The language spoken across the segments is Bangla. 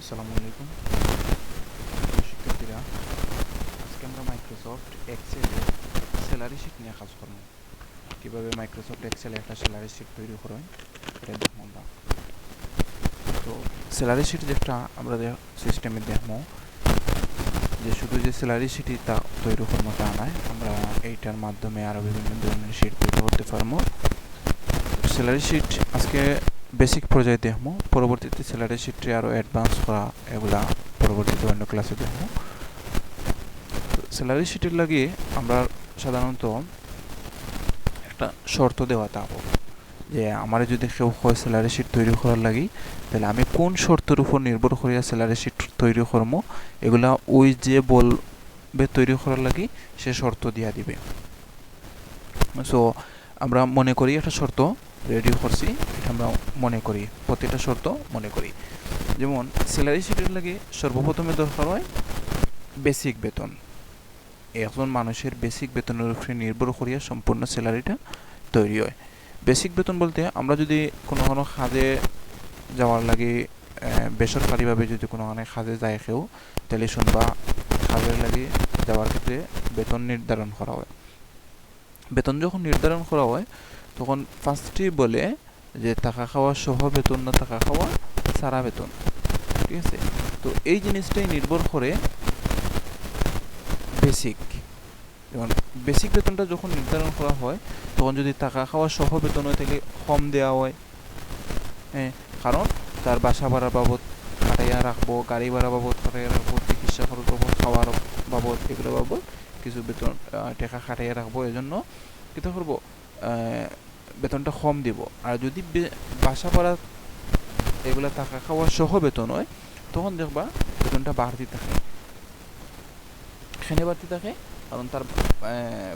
আসসালামু আলাইকুম শিক্ষার্থীরা, আজকে আমরা মাইক্রোসফট এক্সেলে স্যালারি শিট নিয়ে কাজ করব। কীভাবে মাইক্রোসফট এক্সেলে একটা স্যালারি শিট তৈরি করেন এটা দেখব আমরা। তো স্যালারি শিট যেটা আমরা সিস্টেমে দেখব যে শুধু যে স্যালারি শিটই তা তৈরি করবো তা নয়, আমরা এইটার মাধ্যমে আরও বিভিন্ন ধরনের শিট তৈরি করতে পারবো। স্যালারি শিট আজকে বেসিক পর্যায়ে দেখব, পরবর্তীতে স্যালারি শিটটি আরও অ্যাডভান্স করা এগুলা পরবর্তীতে অন্য ক্লাসে দেখব। স্যালারি শিটের লাগিয়ে আমরা সাধারণত একটা শর্ত দেওয়া থাকবো যে আমার যদি কেউ হয় স্যালারি শিট তৈরি করার লাগি, তাহলে আমি কোন শর্তের উপর নির্ভর করিয়া স্যালারি শিট তৈরি করবো এগুলা ওই যে বলবে তৈরি করার লাগি সে শর্ত দিয়া দিবে। সো আমরা মনে করি একটা শর্ত রেডি করছি, এটা আমরা মনে করি প্রতিটা শর্ত মনে করি। যেমন স্যালারি শিটের লাগে সর্বপ্রথমে দরকার হয় বেসিক বেতন। একজন মানুষের বেসিক বেতনের উপরে নির্ভর করিয়া সম্পূর্ণ স্যালারিটা তৈরি হয়। বেসিক বেতন বলতে আমরা যদি কোনো কাজে যাওয়ার লাগে বেসরকারিভাবে যদি কোনো কাজে যায় কেউ, তাহলে শুনবা কাজের লাগে যাওয়ার ক্ষেত্রে বেতন নির্ধারণ করা হয়। বেতন যখন নির্ধারণ করা হয় তখন ফার্স্টেই বলে যে টাকা খাওয়া সহ বেতন না টাকা খাওয়া সারা বেতন, ঠিক আছে? তো এই জিনিসটাই নির্ভর করে বেসিক। যেমন বেসিক বেতনটা যখন নির্ধারণ করা হয় তখন যদি টাকা খাওয়া সহ বেতন হয় তাহলে কম দেওয়া হয়, হ্যাঁ, কারণ তার বাসা ভাড়া বাবদ খাটাইয়া রাখবো, গাড়ি ভাড়া বাবদ খাটাইয়া রাখবো, চিকিৎসা খরচ বাবদ, খাওয়ার বাবদ এগুলো বাবদ কিছু বেতন টাকা খাটাইয়া রাখবো, এজন্য কীটা করবো বেতনটা কম দিব। আর যদি বাসা ভাড়া এগুলো টাকা খাওয়া সহ বেতন হয় তখন দেখবা বেতনটা বাড়তি থাকে। এখানে বাড়তি থাকে কারণ তার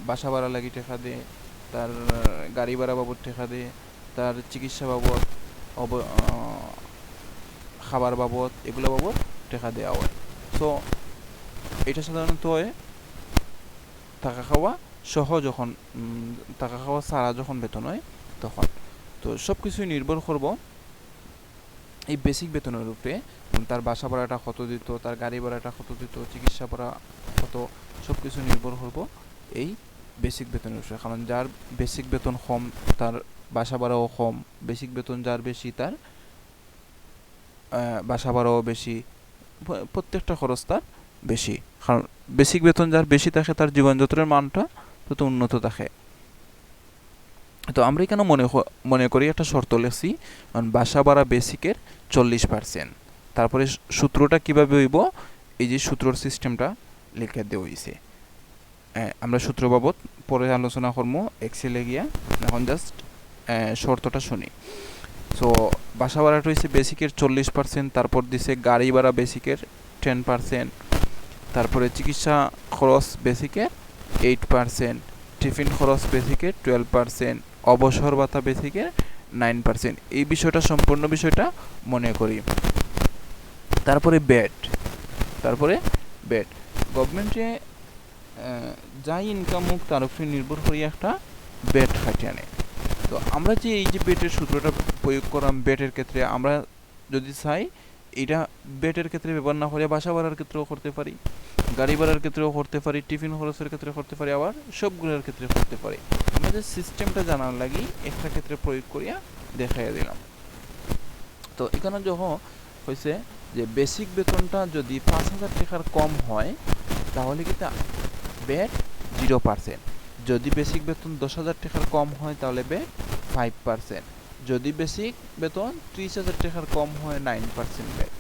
বাসা ভাড়া লাগি টাকা দেয়, তার গাড়ি ভাড়া বাবদ টাকা দেয়, তার চিকিৎসা বাবদ, খাবার বাবদ এগুলো বাবদ টাকা দেওয়া হয়। সো এটা সাধারণত হয় টাকা খাওয়া সহ যখন টাকা খাওয়া ছাড়া যখন বেতন হয় তখন। তো সব কিছুই নির্ভর করব এই বেসিক বেতনের উপরে। তার বাসা ভাড়াটা কত দিত, তার গাড়ি ভাড়াটা কত দিত, চিকিৎসা ভাড়া কত, সব কিছু নির্ভর করব এই বেসিক বেতনের উপরে। কারণ যার বেসিক বেতন কম তার বাসা ভাড়াও কম, বেসিক বেতন যার বেশি তার বাসা ভাড়াও বেশি, প্রত্যেকটা খরচ তার বেশি। কারণ বেসিক বেতন যার বেশি থাকে তার জীবনযাত্রার মানটা তত উন্নত থাকে। তো আমরা এখানে মনে করি একটা শর্ত লিখছি, কারণ বাসা ভাড়া বেসিকের 40%। তারপরে সূত্রটা কিভাবে হইব, এই যে সূত্রর সিস্টেমটা লিখে দেওয়া হয়েছে। আমরা সূত্র বাবদ পরে আলোচনা করবো এক্সেলে গিয়া, এখন জাস্ট শর্তটা শুনি। সো বাসা ভাড়াটা হয়েছে বেসিকের 40%, তারপর দিছে গাড়ি ভাড়া বেসিকের 10%, তারপরে চিকিৎসা খরচ বেসিকের 8%, টিফিন খরচ বেসিকের 12%, অবসর ভাতা বেসিকের 9%। এই বিষয়টা সম্পূর্ণ বিষয়টা মনে করি। তারপরে বেড গভর্নমেন্টে যাই ইনকাম হোক তার উপরে নির্ভর করে একটা বেড খাটিয়ে আনে। তো আমরা যে এই যে বেডের সূত্রটা প্রয়োগ করলাম বেডের ক্ষেত্রে, আমরা যদি চাই এটা বেডের ক্ষেত্রে ব্যবহার না করে বাসা ভাড়ার ক্ষেত্রেও করতে পারি, গাড়ি ভাড়ার ক্ষেত্রেও করতে পারি, টিফিন খরচের ক্ষেত্রে করতে পারি, আবার সবগুলোর ক্ষেত্রে করতে পারি। আমাদের সিস্টেমটা জানার লাগি একটা ক্ষেত্রে প্রয়োগ করিয়া দেখাইয়া দিলাম। তো এখানে যখন হয়েছে যে বেসিক বেতনটা যদি 5,000 টাকার কম হয় তাহলে কিন্তু বেড 0%, যদি বেসিক বেতন 10,000 টাকার কম হয় তাহলে বেড 5%, যদি বেসিক বেতন 30,000 টাকার কম হয় 9% বেড,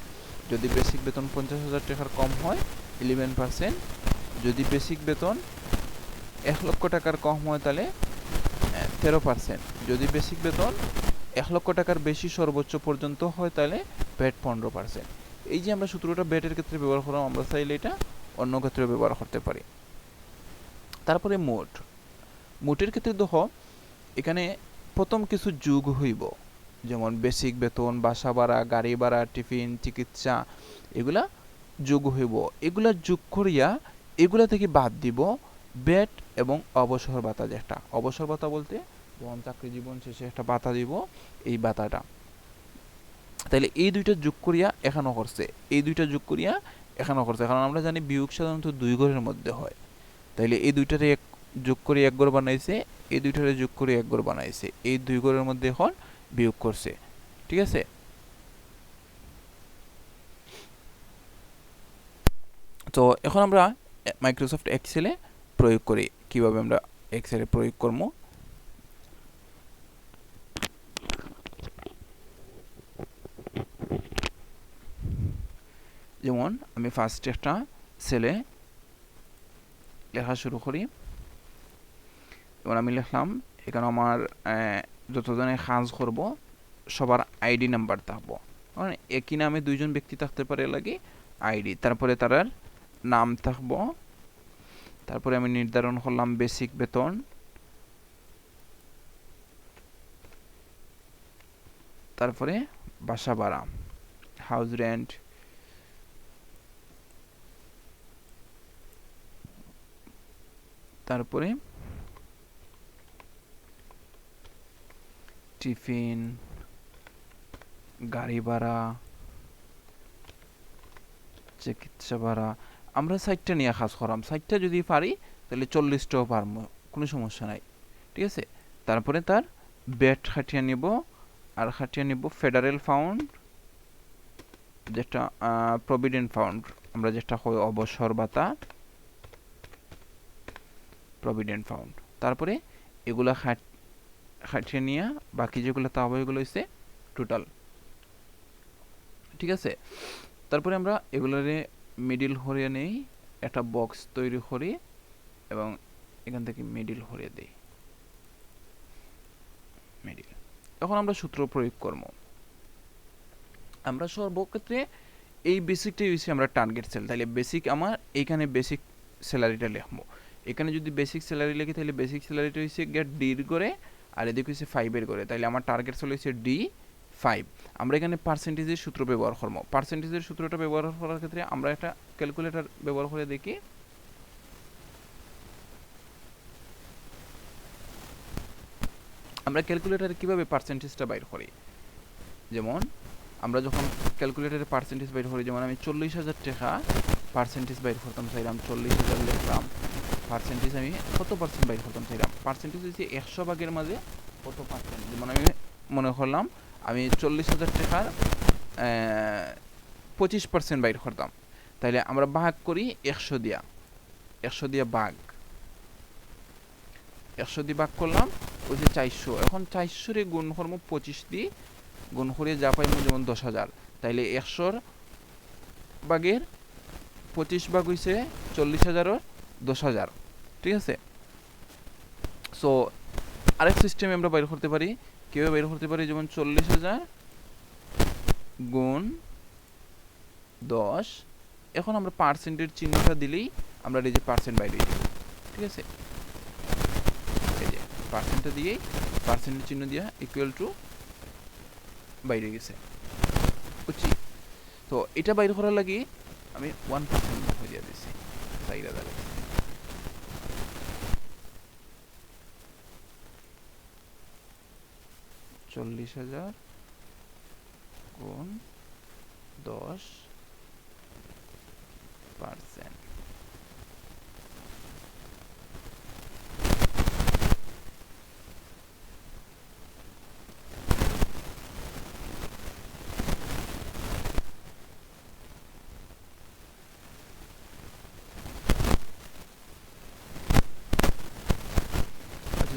যদি বেসিক বেতন 50,000 টাকার কম হয় 11%, যদি বেসিক বেতন 1 লক্ষ টাকার কম হয় তাহলে 13%, যদি বেসিক বেতন 1 লক্ষ টাকার বেশি সর্বোচ্চ পর্যন্ত হয় তাহলে বেড 15%। এই যে আমরা সূত্রটা বেডের ক্ষেত্রে ব্যবহার করলাম, আমরা চাইলে এটা অন্য ক্ষেত্রে ব্যবহার করতে পারি। তারপরে মোটের ক্ষেত্রে দেখো এখানে প্রথম কিছু যোগ হইব, যেমন বেসিক বেতন, বাসা ভাড়া, গাড়ি ভাড়া, টিফিন, চিকিৎসা এগুলা যোগ হইব। এগুলা যোগ করিয়া এগুলা থেকে বাদ দিব বেড এবং অবসর ভাতা। যেটা অবসর ভাতা বলতে যখন চাকরি জীবন শেষে একটা ভাতা দিব, এই ভাতাটা তাহলে এই দুইটা যোগ করিয়া এখানে করছে, এই দুইটা যোগ করিয়া এখানে করছে, কারণ আমরা জানি বিয়োগ সাধারণত দুই ঘরের মধ্যে হয়। তাইলে এই দুইটারে এক যোগ করে এক ঘর বানাইছে, এই দুইটারে যোগ করে এক ঘর বানাইছে, এই দুই ঘরের মধ্যে এখন বিয়োগ করছে। ঠিক আছে, তো এখন আমরা মাইক্রোসফট এক্সেলে প্রয়োগ করি। কিভাবে আমরা এক্সেলে প্রয়োগ করব, যেমন আমি ফার্স্ট একটা সেলে লেখা শুরু করি। যেমন আমি লিখলাম এখানে আমার যতজনে কাজ করব সবার আইডি নাম্বার থাকবো, মানে একই নামে দুইজন ব্যক্তি থাকতে পারে লাগে আইডি, তারপরে তার নাম থাকবো, তারপরে আমি নির্ধারণ করলাম বেসিক বেতন, তারপরে বাসা ভাড়া হাউস রেন্ট, তারপরে টিফিন, গাড়ি ভাড়া, চিকিৎসা ভাড়া। আমরা 60টা নিয়ে কাজ করাম, 60টা যদি পারি তাহলে 40টাও পারবো, কোনো সমস্যা নাই। ঠিক আছে, তারপরে তার বেড খাটিয়ে নিব, আর খাটিয়ে নিব ফেডারেল ফান্ড, যেটা প্রভিডেন্ট ফান্ড, আমরা যেটা হয় অবসর ভাতা, প্রভিডেন্ট ফান্ড। তারপরে এগুলা খাটিয়ে নিয়ে বাকি যেগুলো তা হবে এগুলো হচ্ছে টোটাল। ঠিক আছে, তারপরে আমরা এগুলারে মিডিল হরিয়ে নেই, একটা বক্স তৈরি করি এবং এখান থেকে মিডিল হরিয়ে দিই, মিডিল। এখন আমরা সূত্র প্রয়োগ করব। আমরা সর্বক্ষেত্রে এই বেসিকটাই হচ্ছে আমরা টার্গেট সেল, তাহলে বেসিক আমার এইখানে বেসিক স্যালারিটা লিখবো। এখানে যদি বেসিক স্যালারি লিখি তাহলে বেসিক স্যালারিটা হচ্ছে গেট ডির করে, আর এদিকে হচ্ছে 5-এর করে, তাহলে আমার টার্গেট সেল হচ্ছে D5। আমরা এখানে পার্সেন্টেজের সূত্র ব্যবহার করবো। পার্সেন্টেজের সূত্রটা ব্যবহার করার ক্ষেত্রে আমরা একটা ক্যালকুলেটর ব্যবহার করে দেখি। আমরা ক্যালকুলেটরে কিভাবে পার্সেন্টেজটা বাইর করি, যেমন আমরা যখন ক্যালকুলেটরে পার্সেন্টেজ বাইর করি, যেমন আমি 40,000 টাকা পার্সেন্টেজ বাইর করতাম চাইলাম, 40,000 লিখলাম, পার্সেন্টেজ আমি কত পার্সেন্ট বাইর করতাম চাইলাম, পার্সেন্টেজ হচ্ছে 100 ভাগের মাঝে কত পার্সেন্ট, যেমন আমি মনে করলাম আমি 40,000 টাকার 25% বাইর করতাম, তাইলে আমরা ভাগ করি 100 দিয়া, 100 দিয়া ভাগ, 100 দিয়ে ভাগ করলাম ওই যে 400। এখন 400 রে গুণ করবো 25 দিয়ে, গুণ করে যা পাইমু, যেমন 10,000, তাইলে 100 ভাগের 25 ভাগ হইছে 40,000 10,000। ঠিক আছে, সো আরেক সিস্টেমে আমরা বাইর করতে পারি, কিভাবে বাইর করতে পারি, যেমন 40,000 গুণ 10। এখন আমরা পার্সেন্টের চিহ্নটা দিলেই আমরা এই যে পার্সেন্ট বাইরে দিব। ঠিক আছে, এই যে পার্সেন্টটা দিয়েই পার্সেন্টের চিহ্ন দিয়া ইকুয়াল টু বাইরে গেছে, বুঝছি। তো এটা বাইর করার লাগি আমি 1% হয়ে দিয়ে দিছি, 4,000 40,000 গুণ 10%।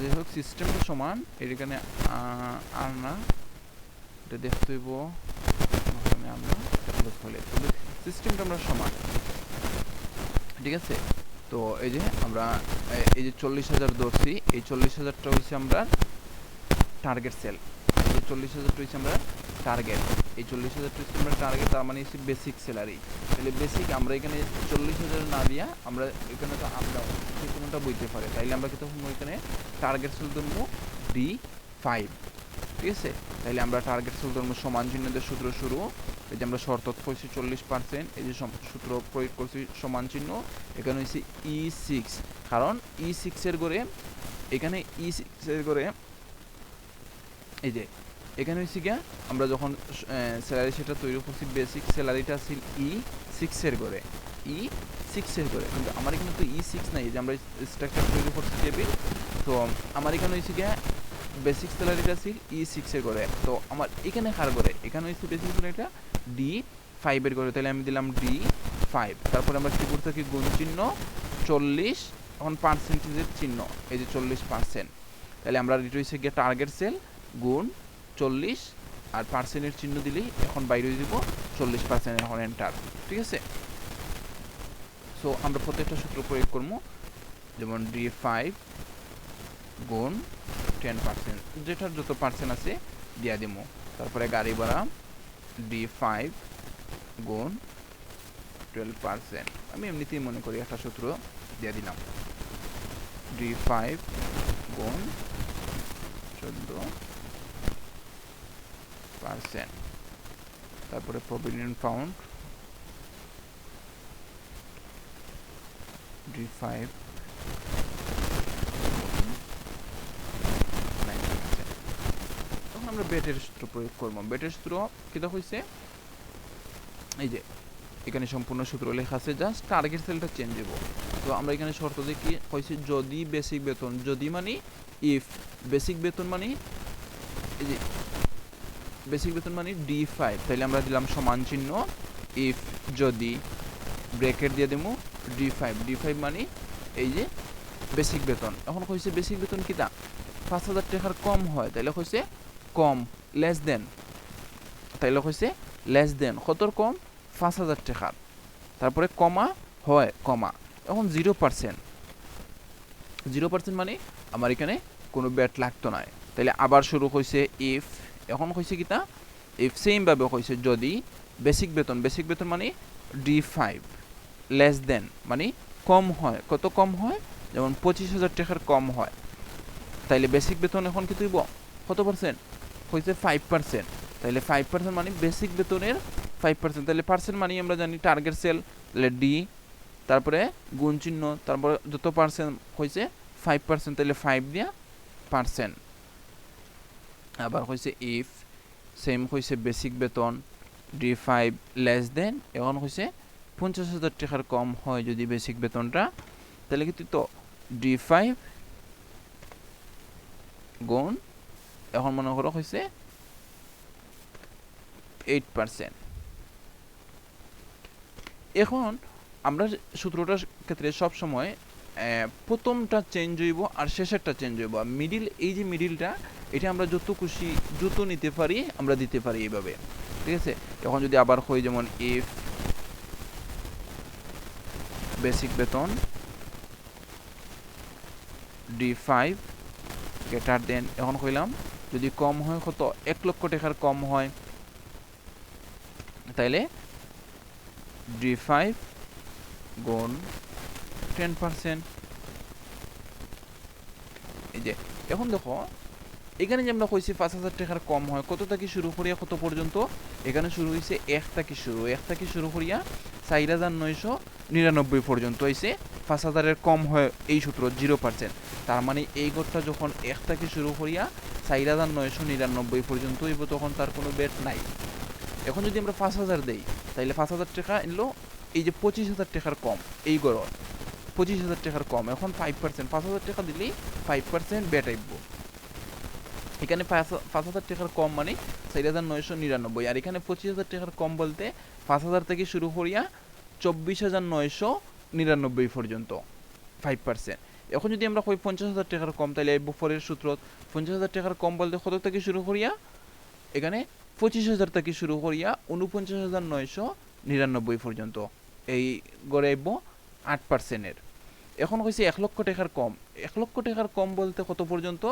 যাই হোক, সিস্টেমটা সমান, এর এখানে আর না, এটা দেখতে হইব আমরা সিস্টেমটা আমরা সমান। ঠিক আছে, তো এই যে আমরা এই যে 40,000 ধরছি, এই 40,000টা হচ্ছে আমরা টার্গেট সেল, এই 40,000টা হচ্ছে আমরা টার্গেট, এই 40,000টা হচ্ছে আমরা টার্গেট, তার মানে হচ্ছে বেসিক স্যালারি। তাহলে বেসিক আমরা এখানে 40,000 না দিয়া আমরা এখানে তো আমরা যে কোনোটা বইতে পারে, তাইলে আমরা কিন্তু এখানে টার্গেট সেল ধরবো D5। ঠিক আছে, তাইলে আমরা টার্গেট সেল ধরবো সমান চিহ্ন দিয়ে সূত্র শুরু, এই যে আমরা শর্ত করছি 40%, এই যে সূত্র প্রয়োগ করছি সমান চিহ্ন, এখানে হচ্ছে E6, কারণ E6 এর করে এখানে E6 এর করে এই যে এখানে হয়েছে গিয়া আমরা যখন স্যালারি সেটা তৈরি করছি বেসিক স্যালারিটা আছিল E6 এর করে E6 এর করে, কিন্তু আমার এখানে তো E6 নাই, যে আমরা স্ট্রাকচার তৈরি করছি টেবিল, তো আমার এখানে হয়েছে গিয়া বেসিক স্যালারিটা আছিল E6 এর করে। তো আমার এখানে কার করে, এখানে হয়েছে বেসিক স্যালারিটা D5 এর করে, তাহলে আমি দিলাম D5। তারপরে আমরা কি করতে থাকি, গুণ চিহ্ন 40, এখন পার্সেন্টেজের চিহ্ন, এই যে 40%, তাহলে আমরা এটা হচ্ছে গিয়ে টার্গেট সেল গুণ 40 আর পার্সেন্টের চিহ্ন দিলেই এখন বাইরে দিব 40%, এখন এন্টার। ঠিক আছে, সো আমরা প্রত্যেকটা সূত্র প্রয়োগ করবো, যেমন D5 গুণ 10%, যেটার যত পার্সেন্ট আছে দিয়া দিব। তারপরে গাড়ি ভাড়া D5 গুণ 12%, আমি এমনিতেই মনে করি একটা সূত্র দিয়ে দিলাম, D5 গুণ 14%। তারপরে প্রভিডেন্ট ফান্ড D5 তখন আমরা বেটের সূত্র প্রয়োগ করবো। বেটের সূত্র কিটা হয়েছে, এই যে এখানে সম্পূর্ণ সূত্র লেখা আছে, জাস্ট টার্গেট সেলটা চেঞ্জ হইব। তো আমরা এখানে শর্ত দেখি হয়েছে যদি বেসিক বেতন, যদি মানে ইফ বেসিক বেতন মানে এই যে বেসিক বেতন মানে D5, তাহলে আমরা দিলাম সমান চিহ্ন ইফ যদি ব্র্যাকেট দিয়ে দেবো D5 মানে এই যে বেসিক বেতন। এখন কইছে বেসিক বেতন কিটা 5000 টাকার কম হয়, তাহলে কইছে কম লেস দেন, তাইলে কইছে লেস দেন কতর কম 5000 টাকার, তারপরে কমা হয় কমা, এখন 0% মানে আমার এখানে কোনো ব্যাট লাগতো না, তাইলে আবার শুরু হয়েছে ইফ, এখন হয়েছে কিতা ইফ সেম ভাবে হয়েছে যদি বেসিক বেতন মানে D5 লেস দেন মানে কম হয়, কত কম হয়, যেমন 25,000 টাকার কম হয়, তাইলে বেসিক বেতন এখন কি তুইব কত পার্সেন্ট হয়েছে 5%, তাইলে 5% মানে বেসিক বেতনের 5%, তাহলে পার্সেন্ট মানে আমরা জানি টার্গেট সেল, তাহলে D, তারপরে গুণ চিহ্ন, তারপরে যত পার্সেন্ট হয়েছে 5%, তাহলে 5 দিয়া পার্সেন্ট। আবার হয়েছে ইফ সেম হয়েছে বেসিক বেতন D5 লেস দেন, এখন হয়েছে 50,000 টাকার কম হয় যদি বেসিক বেতনটা, তাহলে কিন্তু তো D5 গুণ, এখন মনে করো হয়েছে 8%। এখন আমরা সূত্রটার ক্ষেত্রে সব সময় প্রথমটা চেঞ্জ হইব আর শেষেরটা চেঞ্জ হইব, আর মিডিল, এই যে মিডিলটা এটা আমরা যত খুশি যত নিতে পারি আমরা দিতে পারি এইভাবে। ঠিক আছে, এখন যদি আবার হয় যেমন ইফ বেসিক বেতন D5 গ্রেটার দেন, এখন কইলাম যদি কম হয় কত 1 লক্ষ টাকার কম হয়, তাইলে D5 গুণ 10%। এই যে এখন দেখো এখানে যে আমরা কইছি 5,000 টাকার কম হয়, কত থেকে শুরু করিয়া কত পর্যন্ত, এখানে শুরু হয়েছে 1 থেকে শুরু করিয়া 4,999 পর্যন্ত হয়েছে 5,000 এর কম হয়, এই সূত্র 0%। তার মানে এই গোটটা যখন 1 থেকে শুরু করিয়া 4,999 পর্যন্ত হইব তখন তার কোনো বেট নাই। এখন যদি আমরা 5,000 দেই তাহলে 5,000 টাকা এলো, এই যে 25,000 টাকার কম, এই গড় 25,000 টাকার কম, এখন 5%, 5,000 টাকা দিলেই 5% বেট আইব। এখানে 5,000 টাকার কম মানে 4,999, আর এখানে 25,000 টাকার কম বলতে 5,000 থেকে শুরু করিয়া 24,999 পর্যন্ত 5%। এখন যদি আমরা কই 50,000 টাকার কম, তাহলে এই পরের সূত্র 50,000 টাকার কম বলতে কত থেকে শুরু করিয়া, এখানে 25,000 থেকে শুরু করিয়া 49,999 পর্যন্ত, এই গড়ে আইব 8% এর। এখন কইছে 1 লক্ষ টাকার কম, 1 লক্ষ টাকার কম বলতে কত পর্যন্ত,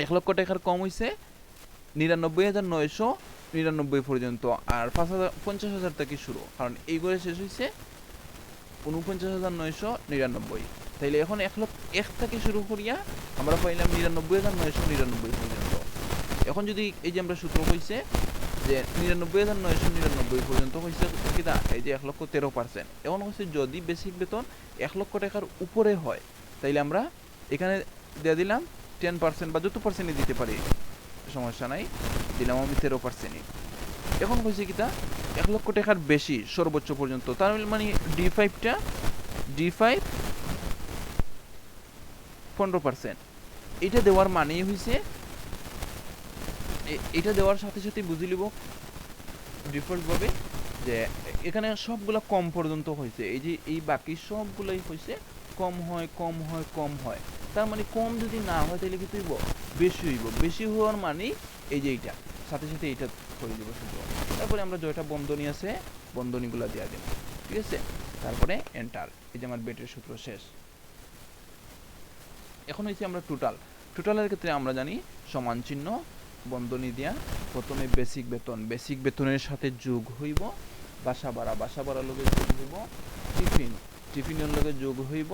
1 লক্ষ টাকার কম হইছে 99,999 পর্যন্ত, আর 50,000 থেকে শুরু, কারণ এই গড়ে শেষ হইছে 49,999। তাইলে এখন 1 থেকে শুরু করিয়া আমরা পাইলাম 99,999 পর্যন্ত। এখন যদি এই যে আমরা সূত্র হইছে যে 99,999 পর্যন্ত হইছে কিনা, এই যে 1,13%। এখন হচ্ছে যদি বেসিক বেতন 1 লক্ষ টাকার উপরে হয় তাইলে আমরা এখানে দিয়ে দিলাম 10% বা যত পার্সেন্টই দিতে পারি, সমস্যা নাই, দিলাম আমি 13%। এখন হয়েছে কিটা 1 লক্ষ টাকার বেশি সর্বোচ্চ পর্যন্ত, তার মানে D5 15%। এটা দেওয়ার মানেই হয়েছে, এটা দেওয়ার সাথে সাথে বুঝে লিব ডিফল্ট ভাবে যে এখানে সবগুলা কম পর্যন্ত হয়েছে, এই যে এই বাকি সবগুলাই হয়েছে কম হয় কম হয় কম হয়। তার মানে কম যদি না হয় তাহলে কি হইব, বেশি হইব। বেশি হওয়ার মানে এই যে এইটা সাথে সাথে এইটা করে দিব শুধু। তারপরে আমরা যেটা বন্ধনী আছে বন্ধনীগুলা দেওয়া দেব, ঠিক আছে। তারপরে এন্টার, এই যে আমার বেটের সূত্র শেষ। এখন হয়েছে আমরা টোটালের ক্ষেত্রে আমরা জানি সমান চিহ্ন বন্ধনী দিয়া প্রথমে বেসিক বেতনের সাথে যোগ হইব বাসা ভাড়ার লগে যোগ হইব টিফিনের লগে যোগ হইব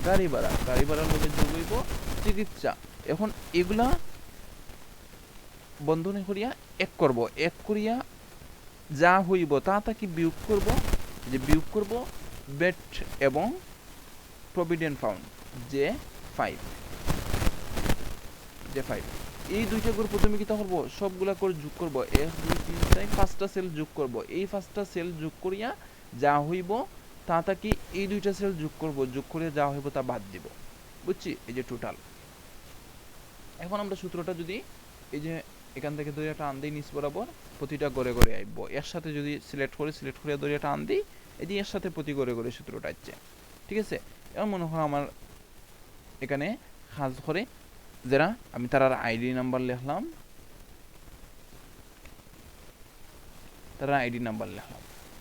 গাড়ি ভাড়ার লগে যোগ হইব চিকিৎসা। এখন এগুলা বন্ধনী করিয়া এক করিয়া যা হইব তা কি বিয়োগ করব বেট এবং প্রভিডেন্ট ফান্ড যে 5 এই দুইটা করে প্রথমে কি করব, সবগুলা করে যোগ করব, 1 2 3 4 5টা সেল যোগ করব। এই 5টা সেল যোগ করিয়া যা হইব তা কি এই দুইটা সেল যোগ করব, যোগ করে যা হইব তা বাদ দিব, বুঝছি। এই যে টোটাল। এখন আমরা সূত্রটা যদি এই যে এখান থেকে দড়িয়াটা আন দিই নিচ বরাবর, প্রতিটা গড়ে গড়ে আইব। এর সাথে যদি সিলেক্ট করে দড়িয়াটা আন দিই, এই যে এর সাথে প্রতি গড়ে গড়ে সূত্রটা আসছে, ঠিক আছে। এখন মনে হয় আমার এখানে কাজ করে যারা আমি তার আইডি নাম্বার লিখলাম,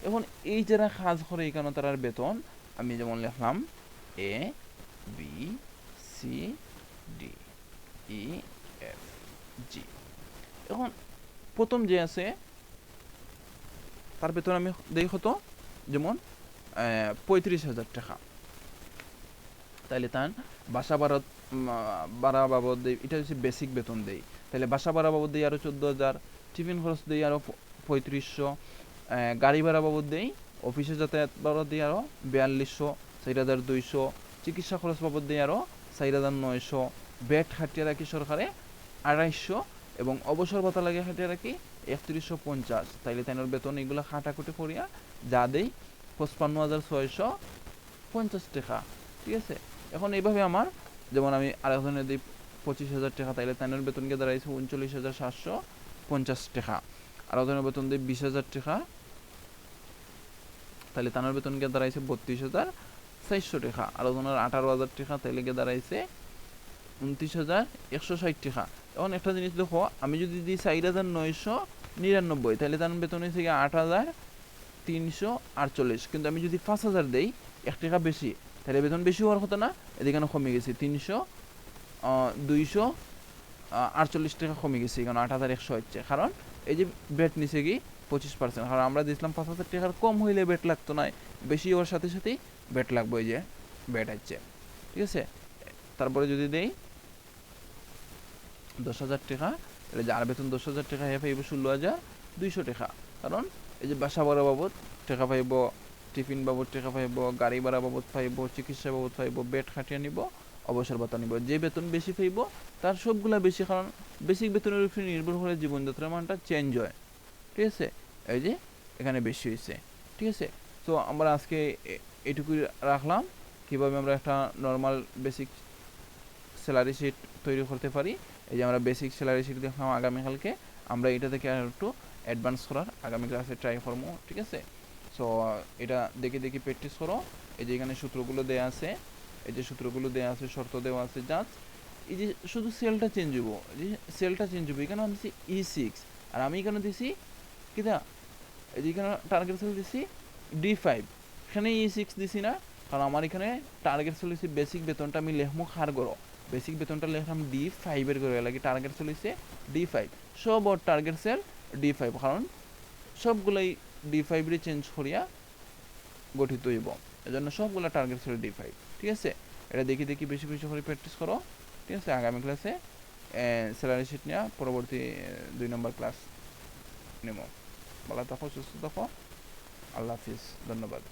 এখন এই যারা কাজ করে এখানে তার বেতন আমি যেমন লিখলাম A B C D E F G। এখন প্রথম যে আছে তার বেতন আমি দেই কত, যেমন 35,000 টাকা। তাহলে তার বাসা ভাড়া বাবদ দেই, এটা হচ্ছে বেসিক বেতন দেই। তাহলে বাসা ভাড়া বাবদ দেই আরো 14,000, টিফিন খরচ দেই আরো 3500, গাড়ি ভাড়া বাবদ দেই, অফিসে যাতায়াত ভাড়া দেই আরো 4200, 4200, চিকিৎসা খরচ বাবদ দেই আরো 4900, বেড খাটিয়ে রাখি সরকারে 2800 এবং অবসর ভাতা লাগে খাটিয়ে রাখি 3150। তাইলে তাইনোর বেতন এগুলো খাটাকুটি করিয়া যা দেই 55,650 টাকা, ঠিক আছে। এখন এইভাবে আমার যেমন আমি আরেকজনের দিই 25,000 টাকা, তাইলে তাইনোর বেতন গিয়ে দাঁড়াইছে 39,750 টাকা। আরেকজনের বেতন দিই 20,000 টাকা, তাহলে তানোর বেতন গিয়ে দাঁড়াইছে 32,400 টাকা। আরেকজনের 18,000 টাকা, তাইলে গিয়ে দাঁড়াইছে 29,160 টাকা। এখন একটা জিনিস দেখো, আমি যদি দিই 4,999, তাহলে তার বেতন হয়েছে 8,348, কিন্তু আমি যদি 5,000 দেই 1 টাকা বেশি, তাহলে বেতন বেশি হওয়ার কথা না, এদিকে কমে গেছে 248 টাকা কমে গেছে, কারণ 8,100 হচ্ছে। কারণ এই যে বেট নিচে কি 25%, কারণ আমরা দিয়েছিলাম 5,000 টাকার কম হইলে বেট লাগতো না, বেশি হওয়ার সাথে সাথেই বেট লাগবে, এই যে বেট হচ্ছে, ঠিক আছে। তারপরে যদি দেই 10,000 টাকা, তাহলে যার বেতন 10,000 টাকা হয়ে পাইব 16,200 টাকা। কারণ এই যে বাসা ভাড়া বাবদ টাকা পাইব, টিফিন বাবদ টাকা পাইব, গাড়ি ভাড়া বাবদ পাইব, চিকিৎসা বাবদ পাইব, বেড খাটিয়ে নিব, অবসর ভাতা নিব। যে বেতন বেশি পাইব তার সবগুলা বেশি, কারণ বেসিক বেতনের উপরে নির্ভর করে জীবনযাত্রার মানটা চেঞ্জ হয়, ঠিক আছে। এই যে এখানে বেশি হয়েছে, ঠিক আছে। তো আমরা আজকে এটুকুই রাখলাম, কিভাবে আমরা একটা নর্মাল বেসিক স্যালারি শিট তৈরি করতে পারি। এই যে আমরা বেসিক স্যালারি শিট দেখলাম, আগামীকালকে আমরা এটা থেকে আর একটু অ্যাডভান্স করার আগামী ক্লাসে ট্রাই করবো, ঠিক আছে। সো এটা দেখে প্র্যাকটিস করো। এই যে এখানে সূত্রগুলো দেওয়া আছে, শর্ত দেওয়া আছে, জাস্ট এই যে শুধু সেলটা চেঞ্জ হইব, এখানে আমি দিচ্ছি E6 আর আমি এখানে দিছি কিনা, এই যে এখানে টার্গেট সেল দিছি D5, এখানে E6 দিছি না, কারণ আমার এখানে টার্গেট সেল হচ্ছে বেসিক বেতনটা আমি লেখমু খার করো, বেসিক বেতনটা লেখলাম D5 এর করে লাগে, টার্গেট সেল হচ্ছে D5, সব ওর টার্গেট সেল D5, কারণ সবগুলাই D5 রে চেঞ্জ করিয়া গঠিত হইব, এজন্য সবগুলা টার্গেট সেল D5, ঠিক আছে। এটা দেখি বেশি করে প্র্যাকটিস করো, ঠিক আছে। আগামী ক্লাসে স্যালারি শিট নিয়ে পরবর্তী 2 নম্বর ক্লাস নেব। ভালো থাকো, সুস্থ থাকো, আল্লাহ হাফিজ, ধন্যবাদ।